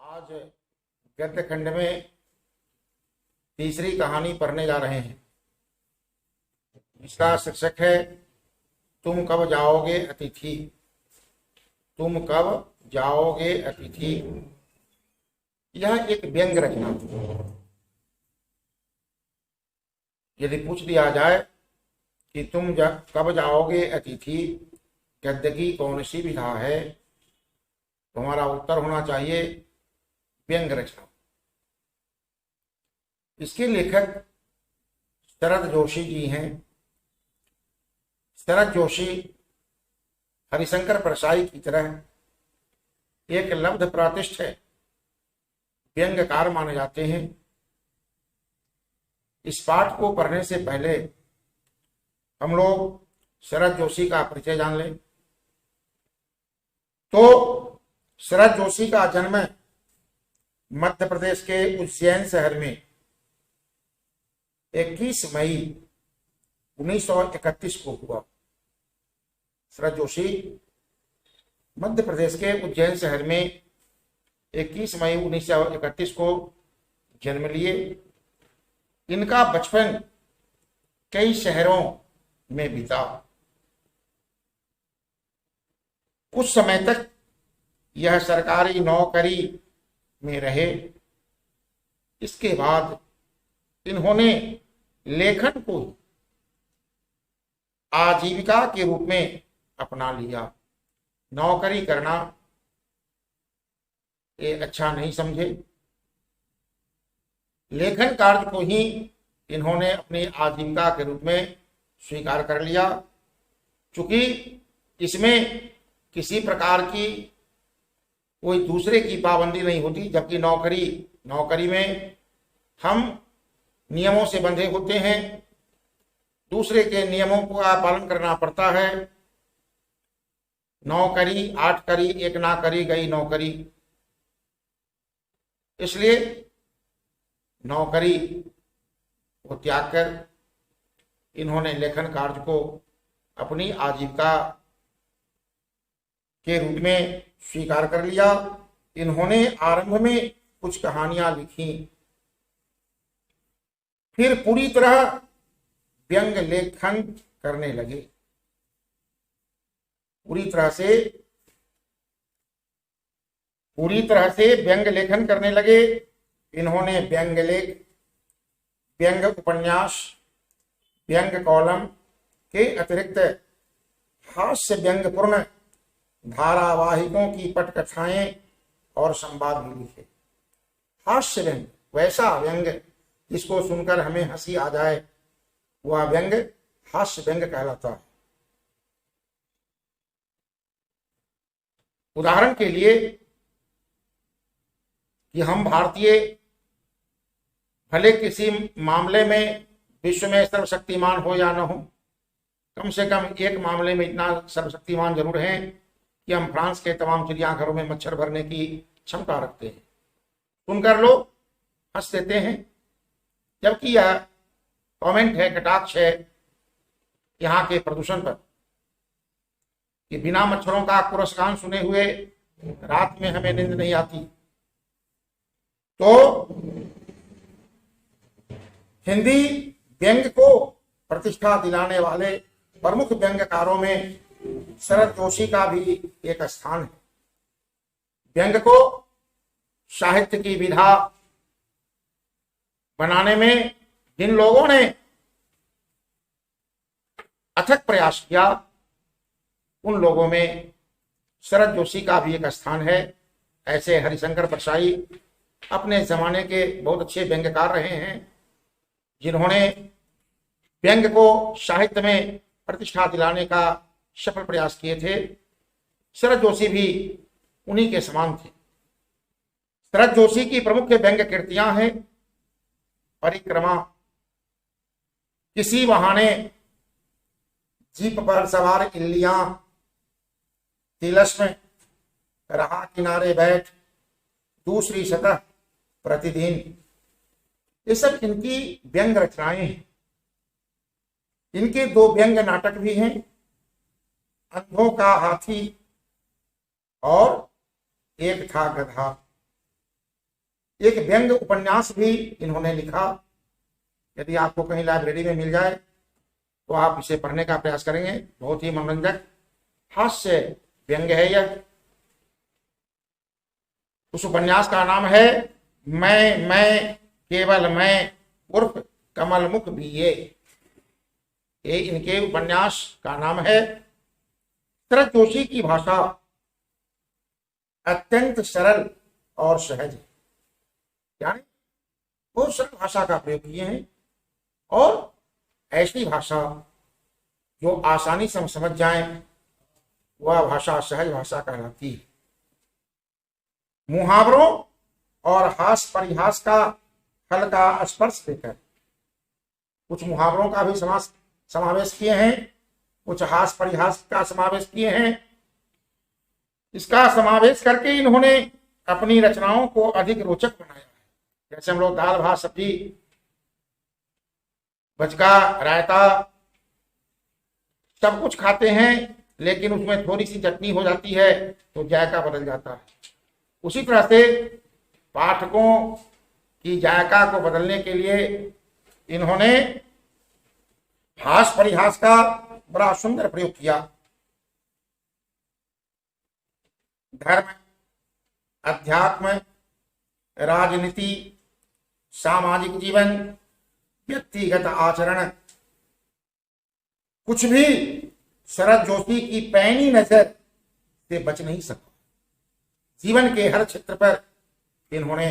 आज गद्य खंड में तीसरी कहानी पढ़ने जा रहे हैं। इसका शीर्षक है तुम कब जाओगे अतिथि। तुम कब जाओगे अतिथि। यह एक व्यंग रचना है। यदि पूछ दिया जाए कि कब जाओगे अतिथि गद्य की कौन सी विधा है, तो हमारा उत्तर होना चाहिए व्यंग रचना। इसके लेखक शरद जोशी जी हैं। शरद जोशी हरिशंकर परसाई की तरह एक लब्ध प्रतिष्ठित व्यंग्यकार माने जाते हैं। इस पाठ को पढ़ने से पहले हम लोग शरद जोशी का परिचय जान लें। तो शरद जोशी का जन्म मध्य प्रदेश के उज्जैन शहर में 21 मई 1931 को हुआ। शरद जोशी मध्य प्रदेश के उज्जैन शहर में 21 मई 1931 को जन्म लिए। इनका बचपन कई शहरों में बीता। कुछ समय तक यह सरकारी नौकरी में रहे। इसके बाद इन्होंने लेखन को आजीविका के रूप में अपना लिया। नौकरी करना ये अच्छा नहीं समझे। लेखन कार्य को ही इन्होंने अपनी आजीविका के रूप में स्वीकार कर लिया, चूंकि इसमें किसी प्रकार की कोई दूसरे की पाबंदी नहीं होती। जबकि नौकरी में हम नियमों से बंधे होते हैं, दूसरे के नियमों का पालन करना पड़ता है। नौकरी 8 करी 1 ना करी गई नौकरी। इसलिए नौकरी को त्याग कर इन्होंने लेखन कार्य को अपनी आजीविका के रूप में स्वीकार कर लिया। इन्होंने आरंभ में कुछ कहानियां लिखी, फिर पूरी तरह व्यंग लेखन करने लगे। पूरी तरह से व्यंग लेखन करने लगे। इन्होंने व्यंग लेख, व्यंग उपन्यास, व्यंग कॉलम के अतिरिक्त हास्य व्यंगपूर्ण धारावाहिकों की पटकथाएं और संवाद भी लिखे। हास्य व्यंग, वैसा व्यंग जिसको सुनकर हमें हंसी आ जाए, वह व्यंग हास्य व्यंग कहलाता है। उदाहरण के लिए कि हम भारतीय भले किसी मामले में विश्व में सर्वशक्तिमान हो या न हो, कम से कम एक मामले में इतना सर्वशक्तिमान जरूर है कि हम फ्रांस के तमाम चिड़ियाघरों में मच्छर भरने की क्षमता रखते हैं। सुनकर लोग हंस देते हैं, जबकि यह कमेंट है, कटाक्ष है यहाँ के प्रदूषण पर कि बिना मच्छरों का कुरस गान सुने हुए रात में हमें नींद नहीं आती। तो हिंदी व्यंग को प्रतिष्ठा दिलाने वाले प्रमुख व्यंग्यकारों में शरद जोशी का भी एक स्थान है। व्यंग को साहित्य की विधा बनाने में जिन लोगों ने अथक प्रयास किया, उन लोगों में शरद जोशी का भी एक स्थान है। ऐसे हरिशंकर परसाई अपने जमाने के बहुत अच्छे व्यंग्यकार रहे हैं, जिन्होंने व्यंग को साहित्य में प्रतिष्ठा दिलाने का सफल प्रयास किए थे। शरद जोशी भी उन्हीं के समान थे। शरद जोशी की प्रमुख व्यंग्य कृतियां हैं परिक्रमा, किसी बहाने, जीप पर सवार इल्लियां, तिलस्म, रहा किनारे बैठ, दूसरी सतह, प्रतिदिन। ये सब इनकी व्यंग रचनाएं हैं। इनके 2 व्यंग नाटक भी हैं, अंधों का हाथी और एक था गधा। एक व्यंग उपन्यास भी इन्होंने लिखा। यदि आपको कहीं लाइब्रेरी में मिल जाए तो आप इसे पढ़ने का प्रयास करेंगे। बहुत ही मनोरंजक हास्य व्यंग है यह। उस उपन्यास का नाम है मैं केवल मैं उर्फ कमल मुख भी ये इनके उपन्यास का नाम है। शरद जोशी की भाषा अत्यंत सरल और सहज है, यानी बहुत सरल भाषा का प्रयोग किए हैं और ऐसी भाषा जो आसानी से हम समझ जाएं, वह भाषा सहज भाषा कहलाती है। मुहावरों और हास परिहास का हल्का स्पर्श देकर कुछ मुहावरों का भी समावेश किए हैं, कुछ हास परिहास का समावेश किए हैं। इसका समावेश करके इन्होंने अपनी रचनाओं को अधिक रोचक बनाया है। जैसे हम लोग दाल भात सब्जी, बचका, रायता सब कुछ खाते हैं, लेकिन उसमें थोड़ी सी चटनी हो जाती है तो जायका बदल जाता है। उसी तरह से पाठकों की जायका को बदलने के लिए इन्होंने हास परिहास का बड़ा सुंदर प्रयोग किया। धर्म, अध्यात्म, राजनीति, सामाजिक जीवन, व्यक्तिगत आचरण, कुछ भी शरद जोशी की पैनी नजर से बच नहीं सका। जीवन के हर क्षेत्र पर इन्होंने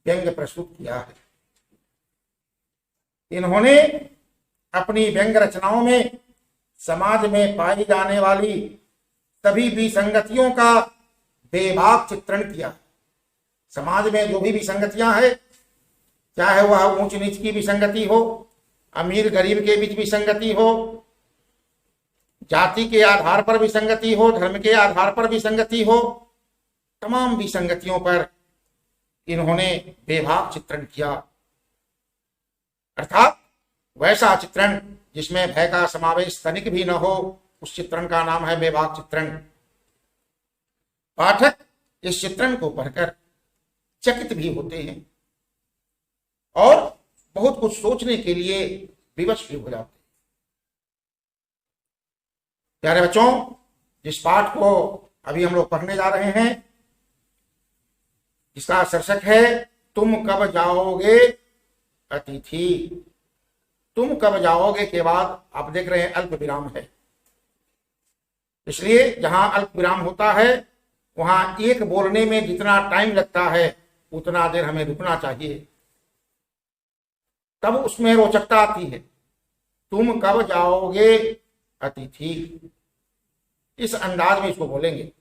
व्यंग्य प्रस्तुत किया है। इन्होंने अपनी व्यंग्य रचनाओं में समाज में पाई जाने वाली सभी विसंगतियों का बेबाक चित्रण किया। समाज में जो भी विसंगतियां हैं, चाहे वह ऊंच नीच की विसंगति हो, अमीर गरीब के बीच विसंगति हो, जाति के आधार पर विसंगति हो, धर्म के आधार पर विसंगति हो, तमाम विसंगतियों पर इन्होंने बेबाक चित्रण किया। अर्थात वैसा चित्रण जिसमें भय का समावेश तनिक भी न हो, उस चित्रण का नाम है बेबाक चित्रण। पाठक इस चित्रण को पढ़कर चकित भी होते हैं और बहुत कुछ सोचने के लिए विवश भी हो जाते हैं। प्यारे बच्चों, जिस पाठ को अभी हम लोग पढ़ने जा रहे हैं, इसका शीर्षक है तुम कब जाओगे अतिथि। तुम कब जाओगे के बाद आप देख रहे हैं अल्प विराम है, इसलिए जहां अल्प विराम होता है वहां एक बोलने में जितना टाइम लगता है उतना देर हमें रुकना चाहिए, तब उसमें रोचकता आती है। तुम कब जाओगे अतिथि, इस अंदाज में इसको बोलेंगे।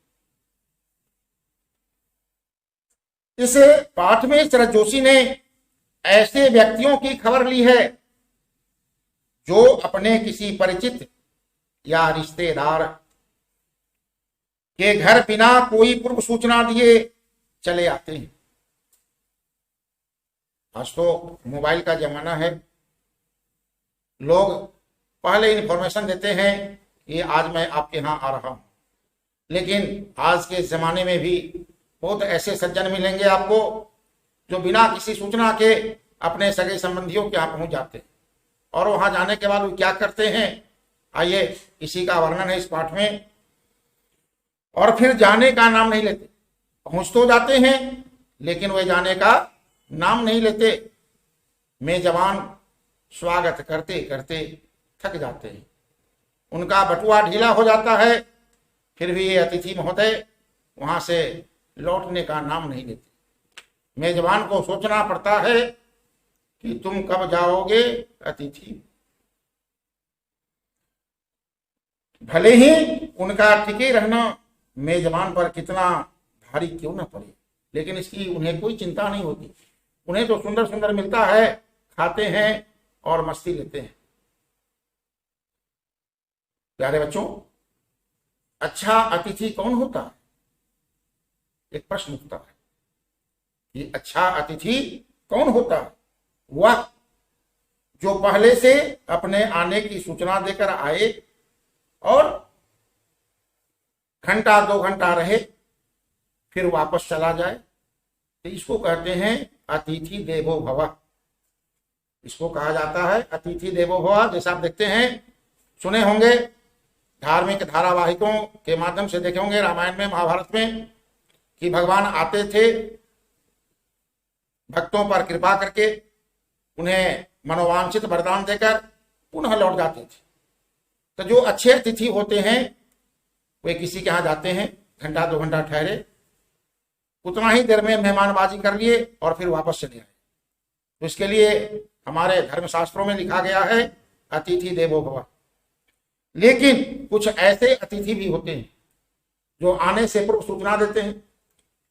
इस पाठ में शरद जोशी ने ऐसे व्यक्तियों की खबर ली है जो अपने किसी परिचित या रिश्तेदार के घर बिना कोई पूर्व सूचना दिए चले आते हैं। आज तो मोबाइल का जमाना है, लोग पहले इंफॉर्मेशन देते हैं कि आज मैं आपके यहां आ रहा हूं, लेकिन आज के जमाने में भी बहुत ऐसे सज्जन मिलेंगे आपको जो बिना किसी सूचना के अपने सगे संबंधियों के यहाँ पहुंच जाते हैं और वहां जाने के बाद वो क्या करते हैं, आइए इसी का वर्णन है इस पाठ में। और फिर जाने का नाम नहीं लेते, पहुंच तो जाते हैं लेकिन वे जाने का नाम नहीं लेते। मेजबान स्वागत करते करते थक जाते हैं, उनका बटुआ ढीला हो जाता है, फिर भी ये अतिथि महोदय वहां से लौटने का नाम नहीं लेते। मेजबान को सोचना पड़ता है कि तुम कब जाओगे अतिथि। भले ही उनका टिके रहना मेजबान पर कितना भारी क्यों ना पड़े, लेकिन इसकी उन्हें कोई चिंता नहीं होती। उन्हें तो सुंदर सुंदर मिलता है, खाते हैं और मस्ती लेते हैं। प्यारे बच्चों, अच्छा अतिथि कौन होता है? एक प्रश्न उठता है कि अच्छा अतिथि कौन होता है? वह जो पहले से अपने आने की सूचना देकर आए और घंटा 2 घंटा रहे फिर वापस चला जाए, तो इसको कहते हैं अतिथि देवो भव। इसको कहा जाता है अतिथि देवो भव। जैसे आप देखते हैं, सुने होंगे, धार्मिक धारावाहिकों के माध्यम से देखे होंगे, रामायण में, महाभारत में, कि भगवान आते थे, भक्तों पर कृपा करके उन्हें मनोवांछित वरदान देकर पुनः लौट जाते थे। तो जो अच्छे अतिथि होते हैं वे किसी के यहाँ जाते हैं, घंटा 2 घंटा ठहरे, उतना ही देर में मेहमानबाजी कर लिए और फिर वापस चले आए। तो इसके लिए हमारे धर्मशास्त्रों में लिखा गया है अतिथि देवो भव। लेकिन कुछ ऐसे अतिथि भी होते हैं जो आने से पूर्व सूचना देते हैं,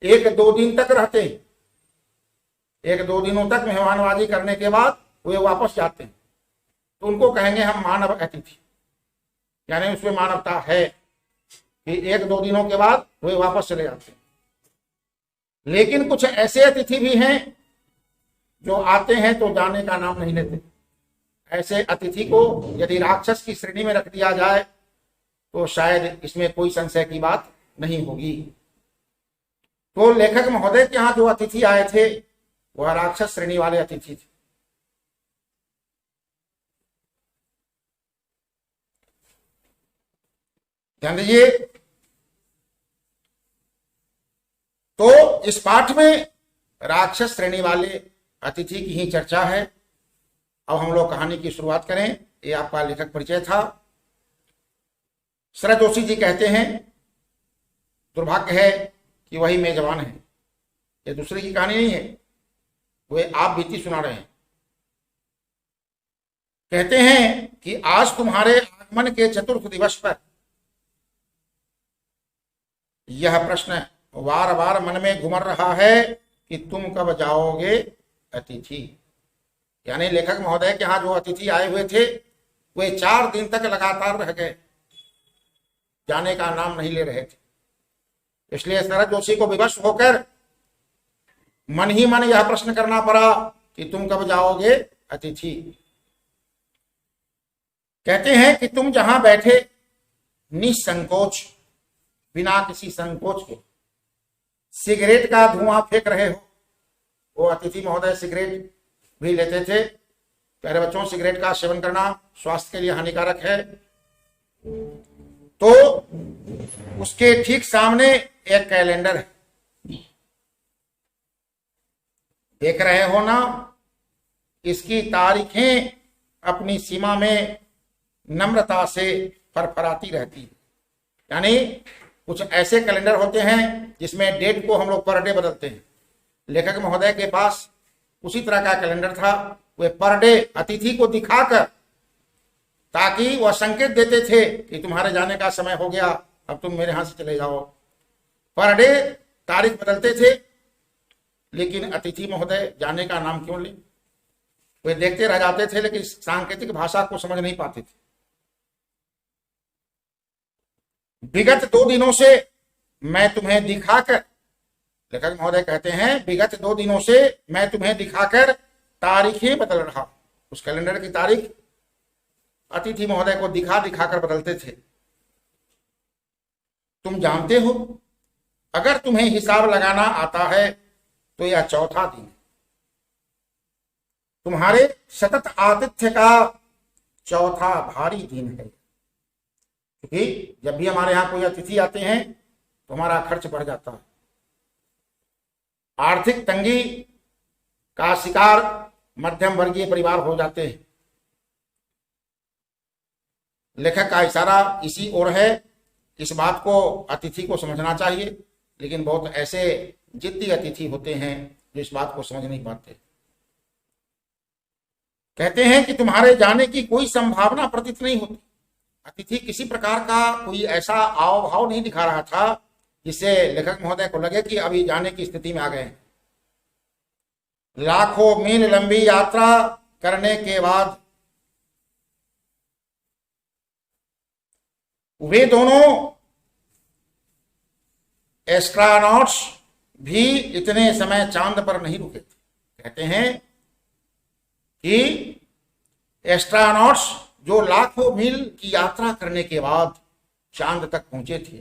1-2 दिन तक रहते हैं, 1-2 दिनों तक मेहमानबाजी करने के बाद वे वापस जाते हैं। तो उनको कहेंगे हम मानव अतिथि, यानी उसमें मानवता है कि 1-2 दिनों के बाद वे वापस चले जाते हैं। लेकिन कुछ ऐसे अतिथि भी हैं जो आते हैं तो जाने का नाम नहीं लेते। ऐसे अतिथि को यदि राक्षस की श्रेणी में रख दिया जाए तो शायद इसमें कोई संशय की बात नहीं होगी। तो लेखक महोदय के यहाँ जो अतिथि आए थे वह राक्षस श्रेणी वाले अतिथि थे। ध्यान दीजिए। तो इस पाठ में राक्षस श्रेणी वाले अतिथि की ही चर्चा है। अब हम लोग कहानी की शुरुआत करें। ये आपका लेखक परिचय था। शरद जोशी जी कहते हैं, दुर्भाग्य है कि वही मेजबान है। ये दूसरे की कहानी नहीं है, वे आप बीती सुना रहे हैं। कहते हैं कि आज तुम्हारे आगमन के चतुर्थ दिवस पर यह प्रश्न बार बार मन में घुमर रहा है कि तुम कब जाओगे अतिथि। यानी लेखक महोदय के यहाँ जो अतिथि आए हुए थे वे 4 दिन तक लगातार रह गए, जाने का नाम नहीं ले रहे थे। इसलिए शरद जोशी को विवश होकर मन ही मन यह प्रश्न करना पड़ा कि तुम कब जाओगे अतिथि। कहते हैं कि तुम जहां बैठे निसंकोच, बिना किसी संकोच के सिगरेट का धुआं फेंक रहे हो। वो अतिथि महोदय सिगरेट भी लेते थे। प्यारे बच्चों, सिगरेट का सेवन करना स्वास्थ्य के लिए हानिकारक है। तो उसके ठीक सामने एक कैलेंडर है, देख रहे हो ना। इसकी तारीखें अपनी सीमा में नम्रता से फरफराती रहती है। यानी कुछ ऐसे कैलेंडर होते हैं जिसमें डेट को हम लोग पर डे बदलते हैं। लेखक महोदय के पास उसी तरह का कैलेंडर था। वे पर डे अतिथि को दिखाकर, ताकि वह संकेत देते थे कि तुम्हारे जाने का समय हो गया, अब तुम मेरे यहां से चले जाओ। पर डे तारीख बदलते थे। लेकिन अतिथि महोदय जाने का नाम क्यों ले? वे देखते रह जाते थे, लेकिन सांकेतिक भाषा को समझ नहीं पाते थे। विगत 2 दिनों से मैं तुम्हें दिखाकर, लेखक महोदय कहते हैं, विगत 2 दिनों से मैं तुम्हें दिखाकर तारीखें बदल रहा। उस कैलेंडर की तारीख अतिथि महोदय को दिखा दिखाकर बदलते थे। तुम जानते हो, अगर तुम्हें हिसाब लगाना आता है तो यह चौथा दिन है। तुम्हारे सतत आतिथ्य का चौथा भारी दिन है। क्योंकि जब भी हमारे यहां कोई अतिथि आते हैं तो हमारा खर्च बढ़ जाता है। आर्थिक तंगी का शिकार मध्यम वर्गीय परिवार हो जाते हैं। लेखक का इशारा इसी ओर है। इस बात को अतिथि को समझना चाहिए, लेकिन बहुत ऐसे जिद्दी अतिथि होते हैं जो इस बात को समझ नहीं पाते। कहते हैं कि तुम्हारे जाने की कोई संभावना प्रतीत नहीं होती। अतिथि किसी प्रकार का कोई ऐसा आव भाव नहीं दिखा रहा था जिससे लेखक महोदय को लगे कि अभी जाने की स्थिति में आ गए हैं। लाखों मील लंबी यात्रा करने के बाद वे दोनों एस्ट्रोनॉट्स भी इतने समय चांद पर नहीं रुके थे। कहते हैं कि एस्ट्रोनॉट्स जो लाखों मील की यात्रा करने के बाद चांद तक पहुंचे थे,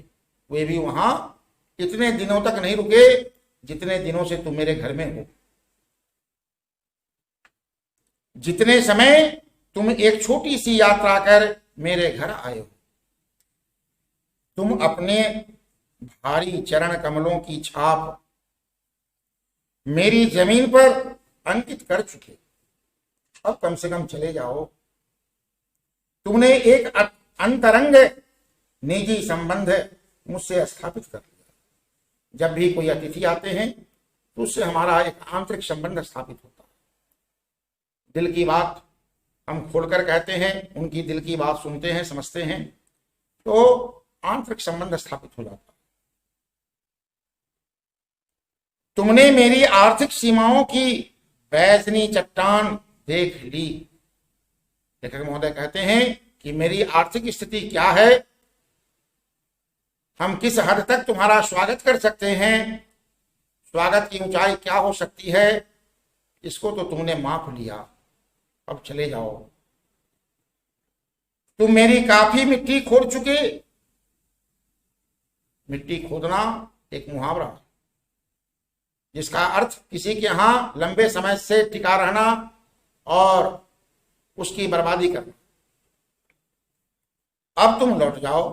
वे भी वहां इतने दिनों तक नहीं रुके जितने दिनों से तुम मेरे घर में हो, जितने समय तुम एक छोटी सी यात्रा कर मेरे घर आए हो, तुम अपने भारी चरण कमलों की छाप मेरी जमीन पर अंकित कर चुके। अब कम से कम चले जाओ। तुमने एक अंतरंग निजी संबंध मुझसे स्थापित कर लिया। जब भी कोई अतिथि आते हैं तो उससे हमारा एक आंतरिक संबंध स्थापित होता है। दिल की बात हम खोलकर कहते हैं, उनकी दिल की बात सुनते हैं, समझते हैं, तो आंतरिक संबंध स्थापित हो जाता है। तुमने मेरी आर्थिक सीमाओं की बैजनी चट्टान देख ली। लेखक महोदय कहते हैं कि मेरी आर्थिक स्थिति क्या है, हम किस हद तक तुम्हारा स्वागत कर सकते हैं, स्वागत की ऊंचाई क्या हो सकती है, इसको तो तुमने माप लिया। अब चले जाओ। तुम मेरी काफी मिट्टी खोद चुके। मिट्टी खोदना एक मुहावरा है जिसका अर्थ किसी के यहां लंबे समय से टिका रहना और उसकी बर्बादी करना। अब तुम लौट जाओ।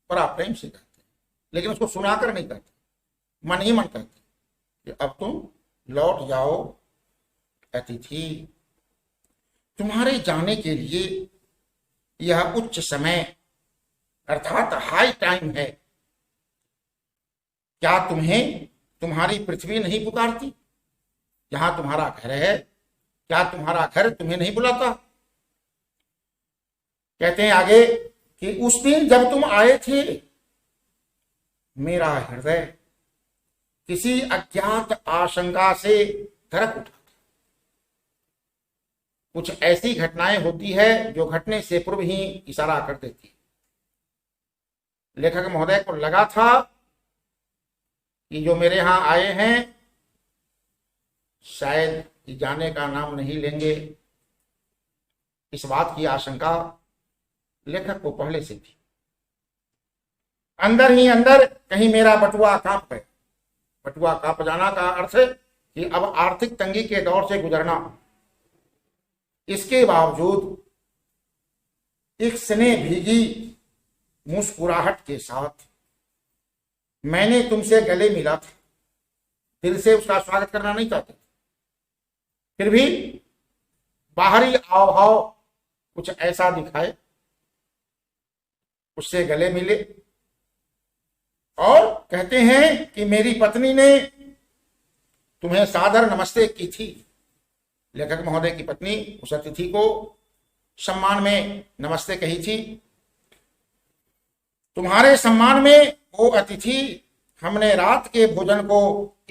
बड़ा प्रेम से कहते हैं, लेकिन उसको सुनाकर नहीं कहते, मन ही मन कहते कि अब तुम लौट जाओ अतिथि। तुम्हारे जाने के लिए यह उच्च समय अर्थात हाई टाइम है। क्या तुम्हें तुम्हारी पृथ्वी नहीं पुकारती? जहां तुम्हारा घर है, क्या तुम्हारा घर तुम्हें नहीं बुलाता? कहते हैं आगे कि उस दिन जब तुम आए थे, मेरा हृदय किसी अज्ञात आशंका से धड़क उठा। कुछ ऐसी घटनाएं होती है जो घटने से पूर्व ही इशारा कर देती। लेखक महोदय को लगा था कि जो मेरे यहां आए हैं शायद जाने का नाम नहीं लेंगे। इस बात की आशंका लेखक को पहले से थी। अंदर ही अंदर कहीं मेरा बटुआ कांप गया। बटुआ कांप जाना का अर्थ है कि अब आर्थिक तंगी के दौर से गुजरना। इसके बावजूद एक स्नेह भीगी मुस्कुराहट के साथ मैंने तुमसे गले मिला था। दिल से उसका स्वागत करना नहीं चाहते, फिर भी बाहरी हाव भाव कुछ ऐसा दिखाए, उससे गले मिले और कहते हैं कि मेरी पत्नी ने तुम्हें सादर नमस्ते की थी। लेखक महोदय की पत्नी उस अतिथि को सम्मान में नमस्ते कही थी। तुम्हारे सम्मान में वो अतिथि हमने रात के भोजन को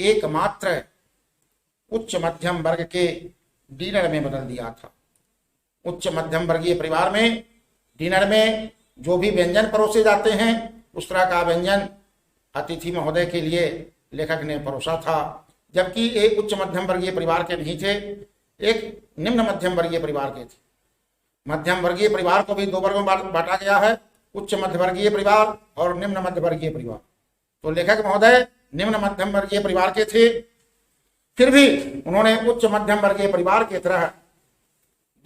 एकमात्र उच्च मध्यम वर्ग के डिनर में बदल दिया था। उच्च मध्यम वर्गीय परिवार में डिनर में जो भी व्यंजन परोसे जाते हैं उस तरह का व्यंजन अतिथि महोदय के लिए लेखक ने परोसा था। जबकि एक उच्च मध्यम वर्गीय परिवार के नहीं थे, एक निम्न मध्यम वर्गीय परिवार के थे। मध्यम वर्गीय परिवार को भी दो वर्गों में बांटा गया है, उच्च मध्य वर्गीय परिवार और निम्न मध्य वर्गीय परिवार। तो लेखक महोदय निम्न मध्यम वर्गीय परिवार के थे, फिर भी उन्होंने उच्च मध्यम वर्गीय परिवार की तरह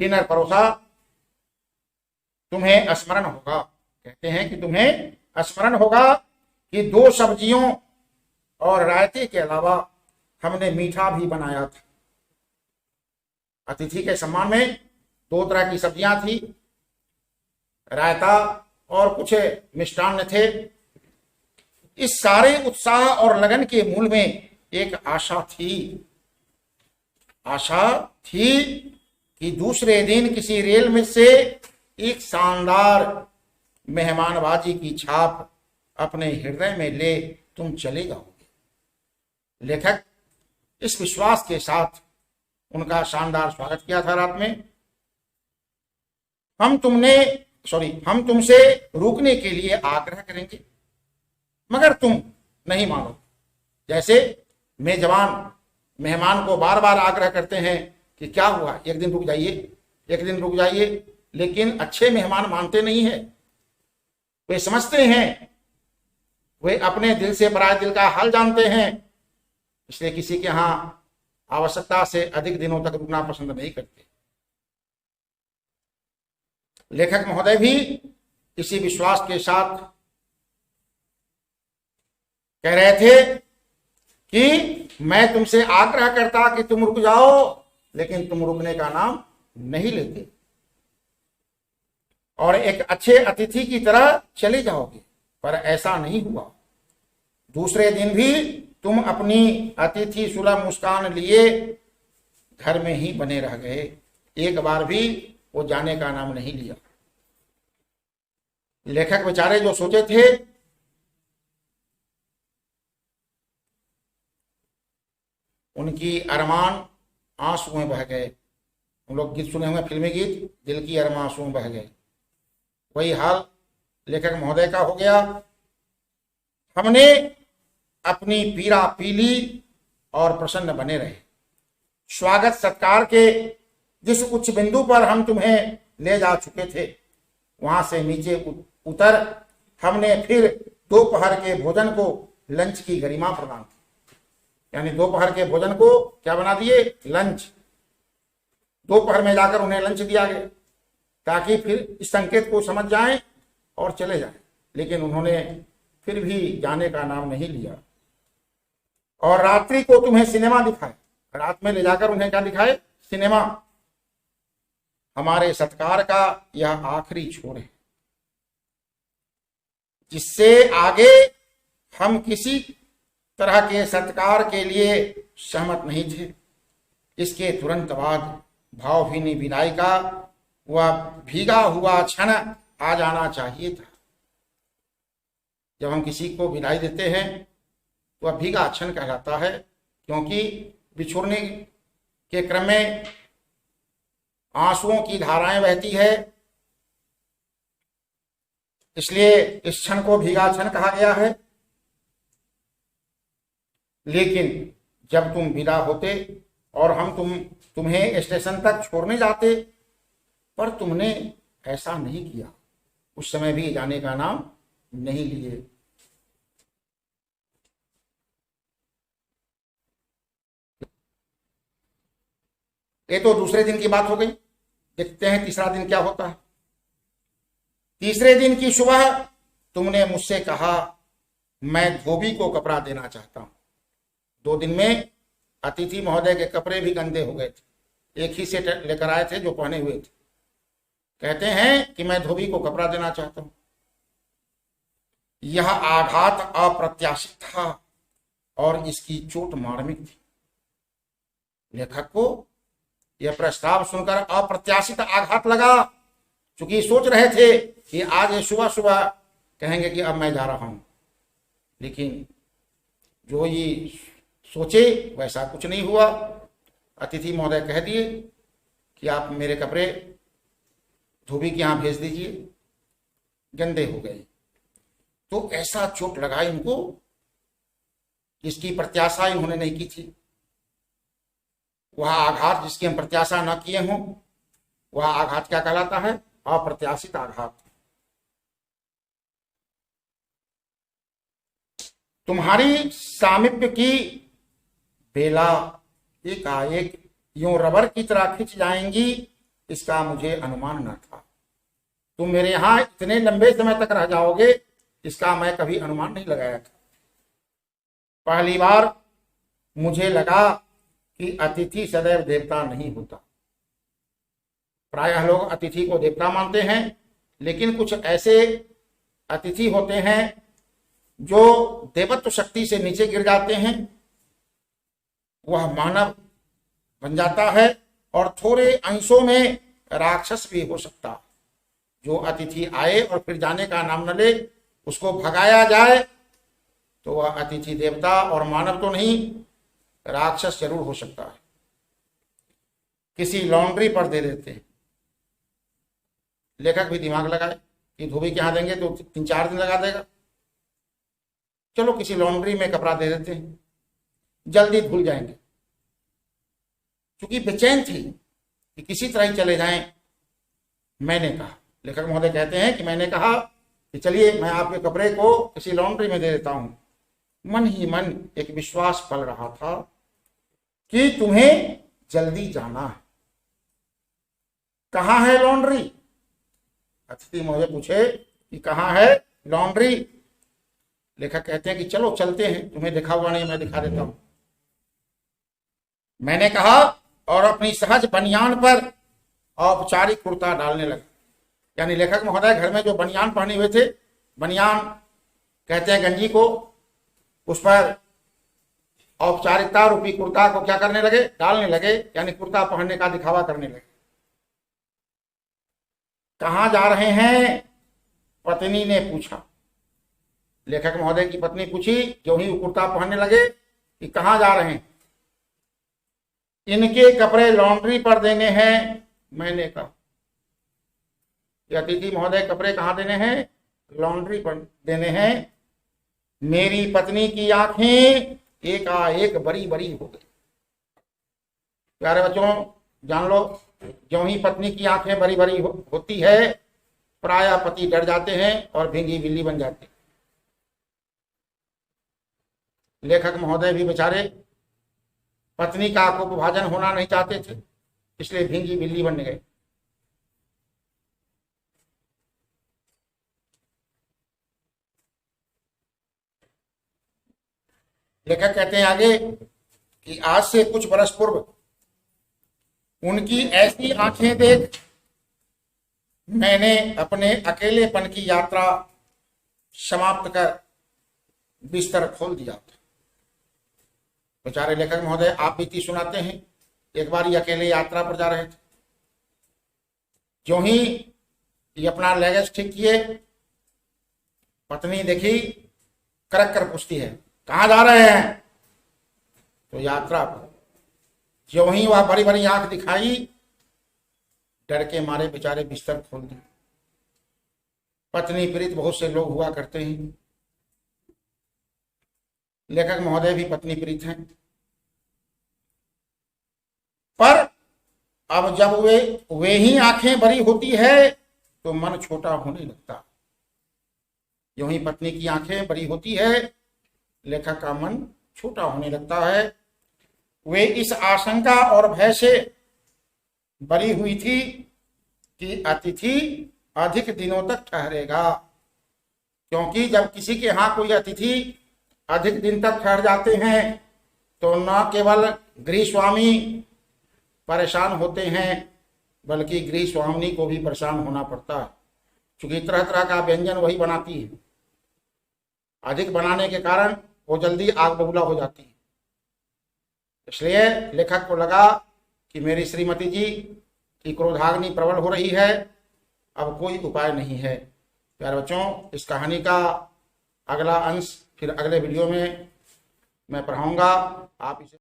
डिनर परोसा। तुम्हें स्मरण होगा, कहते हैं कि तुम्हें स्मरण होगा कि 2 सब्जियों और रायते के अलावा हमने मीठा भी बनाया था। अतिथि के सम्मान में 2 तरह की सब्जियां थी, रायता और कुछ मिष्टान्न थे। इस सारे उत्साह और लगन के मूल में एक आशा थी कि दूसरे दिन किसी रेल में से एक शानदार मेहमानबाजी की छाप अपने हृदय में ले तुम चले जाओगे। लेखक इस विश्वास के साथ उनका शानदार स्वागत किया था रात में। हम तुमसे रुकने के लिए आग्रह करेंगे मगर तुम नहीं मानो। जैसे मेजबान मेहमान को बार बार आग्रह करते हैं कि क्या हुआ, एक दिन रुक जाइए, लेकिन अच्छे मेहमान मानते नहीं है। वे समझते हैं, वे अपने दिल से पराये दिल का हाल जानते हैं इसलिए किसी के यहाँ आवश्यकता से अधिक दिनों तक रुकना पसंद नहीं करते। लेखक महोदय भी इसी विश्वास के साथ कह रहे थे कि मैं तुमसे आग्रह करता कि तुम रुक जाओ, लेकिन तुम रुकने का नाम नहीं लेते और एक अच्छे अतिथि की तरह चले जाओगे, पर ऐसा नहीं हुआ। दूसरे दिन भी तुम अपनी अतिथि सुलभ मुस्कान लिए घर में ही बने रह गए, एक बार भी वो जाने का नाम नहीं लिया। लेखक बेचारे जो सोचे थे उनकी अरमान आंसुएं बह गए। हम लोग गीत सुने हुए फिल्मी गीत, दिल की अरमान आंसुएं बह गए, वही हाल लेखक महोदय का हो गया। हमने अपनी पीड़ा पी ली और प्रसन्न बने रहे। स्वागत सत्कार के जिस उच्च बिंदु पर हम तुम्हें ले जा चुके थे, वहां से नीचे उतर हमने फिर दोपहर के भोजन को लंच की गरिमा प्रदान की। यानी दोपहर के भोजन को क्या बना दिए? लंच। दोपहर में जाकर उन्हें लंच दिया गया ताकि फिर इस संकेत को समझ जाएं और चले जाएं, लेकिन उन्होंने फिर भी जाने का नाम नहीं लिया। और रात्रि को तुम्हें सिनेमा दिखाए, रात में ले जाकर उन्हें क्या दिखाए? सिनेमा। हमारे सत्कार का यह आखिरी छोर है, जिससे आगे हम किसी तरह के सत्कार के लिए सहमत नहीं थे। इसके तुरंत बाद भावहीनी विदाई का वह भीगा हुआ क्षण आ जाना चाहिए था। जब हम किसी को विदाई देते हैं वह भीगा क्षण कहलाता है, क्योंकि बिछुड़ने के क्रम में आंसुओं की धाराएं बहती है, इसलिए इस क्षण को भीगा क्षण कहा गया है। लेकिन जब तुम विदा होते और हम तुम्हें स्टेशन तक छोड़ने जाते, पर तुमने ऐसा नहीं किया। उस समय भी जाने का नाम नहीं लिए। ये तो दूसरे दिन की बात हो गई। देखते हैं तीसरा दिन क्या होता है। तीसरे दिन की सुबह तुमने मुझसे कहा, मैं धोबी को कपड़ा देना चाहता हूं। 2 दिन में अतिथि महोदय के कपड़े भी गंदे हो गए थे, एक ही सेट लेकर आए थे जो पहने हुए थे। कहते हैं कि मैं धोबी को कपड़ा देना चाहता हूं। यह आघात अप्रत्याशित था और इसकी चोट मार्मिक थी। लेखक को यह प्रस्ताव सुनकर अप्रत्याशित आघात लगा, चूंकि सोच रहे थे कि आज सुबह सुबह कहेंगे कि अब मैं जा रहा हूं, लेकिन जो ये सोचे वैसा कुछ नहीं हुआ। अतिथि महोदय कह दिए कि आप मेरे कपड़े धोबी के यहां भेज दीजिए, गंदे हो गए। तो ऐसा चोट लगा इनको, जिसकी प्रत्याशा इन्होंने नहीं की थी। वह आघात जिसकी हम प्रत्याशा न किए हों, वह आघात क्या कहलाता है? अप्रत्याशित आघात। तुम्हारी सामीप्य की बेला एकाएक यूं रबर की तरह खिंच जाएंगी, इसका मुझे अनुमान न था। तुम मेरे यहां इतने लंबे समय तक रह जाओगे, इसका मैं कभी अनुमान नहीं लगाया था। पहली बार मुझे लगा कि अतिथि सदैव देवता नहीं होता। प्रायः लोग अतिथि को देवता मानते हैं, लेकिन कुछ ऐसे अतिथि होते हैं जो देवत्व शक्ति से नीचे गिर जाते हैं। वह मानव बन जाता है और थोड़े अंशों में राक्षस भी हो सकता है। जो अतिथि आए और फिर जाने का नाम न ले, उसको भगाया जाए तो वह अतिथि देवता और मानव तो नहीं, राक्षस जरूर हो सकता है। किसी लॉन्ड्री पर दे देते हैं। लेखक भी दिमाग लगाए कि धोबी के यहां देंगे तो 3-4 दिन लगा देगा, चलो किसी लॉन्ड्री में कपड़ा दे देते हैं, जल्दी धुल जाएंगे। क्योंकि बेचैन थी कि किसी तरह ही चले जाएं। मैंने कहा, लेखक महोदय कहते हैं कि मैंने कहा कि चलिए मैं आपके कपड़े को किसी लॉन्ड्री में दे देता हूं। मन ही मन एक विश्वास पल रहा था कि तुम्हें जल्दी जाना है। कहाँ है लॉन्ड्री? अतिथि महोदय पूछे कि कहाँ है लॉन्ड्री? लेखक कहते हैं कि चलो चलते हैं, तुम्हें देखा हुआ नहीं, मैं दिखा देता हूं। मैंने कहा और अपनी सहज बनियान पर औपचारिक कुर्ता डालने लगा। यानी लेखक महोदय घर में जो बनियान पहने हुए थे, बनियान कहते हैं गंजी को, उस पर औपचारिकता रूपी कुर्ता को क्या करने लगे? डालने लगे, यानी कुर्ता पहनने का दिखावा करने लगे। कहां जा रहे हैं? पत्नी ने पूछा। लेखक महोदय की पत्नी पूछी, जो ही वो कुर्ता पहनने लगे, कि कहां जा रहे हैं? इनके कपड़े लॉन्ड्री पर देने हैं। मैंने कहा अतिथि महोदय कपड़े कहां देने हैं? लॉन्ड्री पर देने हैं। मेरी पत्नी की आंखें एकाएक बड़ी बड़ी हो गई। प्यारे बच्चों, जान लो, जो ही पत्नी की आंखें बड़ी बड़ी होती है, प्राय पति डर जाते हैं और भींगी बिल्ली बन जाते हैं। लेखक महोदय भी बेचारे पत्नी का कुपभाजन होना नहीं चाहते थे, इसलिए भींगी बिल्ली बन गए। लेखक कहते हैं आगे कि आज से कुछ बरस पूर्व उनकी ऐसी आंखें देख मैंने अपने अकेलेपन की यात्रा समाप्त कर बिस्तर खोल दिया था। बेचारे लेखक महोदय आप बीती सुनाते हैं, एक बार ये अकेले यात्रा पर जा रहे थे। जो ही ये अपना लगेज ठीक किए, पत्नी देखी, करक कर पूछती है, कहां जा रहे हैं? तो यात्रा पर। जो ही वह बड़ी बड़ी आंख दिखाई, डर के मारे बेचारे बिस्तर खोल दिए। पत्नी प्रीत बहुत से लोग हुआ करते हैं, लेखक महोदय भी पत्नी प्रीत हैं। पर अब जब वे ही आंखें बड़ी होती है तो मन छोटा होने लगता। यूं ही पत्नी की आंखें बड़ी होती है, लेखक का मन छोटा होने लगता है। वे इस आशंका और भय से बरी हुई थी कि अतिथि अधिक दिनों तक ठहरेगा, क्योंकि जब किसी के यहाँ कोई अतिथि अधिक दिन तक ठहर जाते हैं तो न केवल गृह स्वामी परेशान होते हैं, बल्कि गृह स्वामिनी को भी परेशान होना पड़ता है, क्योंकि तरह तरह का व्यंजन वही बनाती है। अधिक बनाने के कारण वो जल्दी आग बबूला हो जाती है। इसलिए लेखक को लगा कि मेरी श्रीमती जी की क्रोधाग्नि प्रबल हो रही है, अब कोई उपाय नहीं है। प्यारे बच्चों, इस कहानी का अगला अंश फिर अगले वीडियो में मैं पढ़ाऊंगा। आप इसे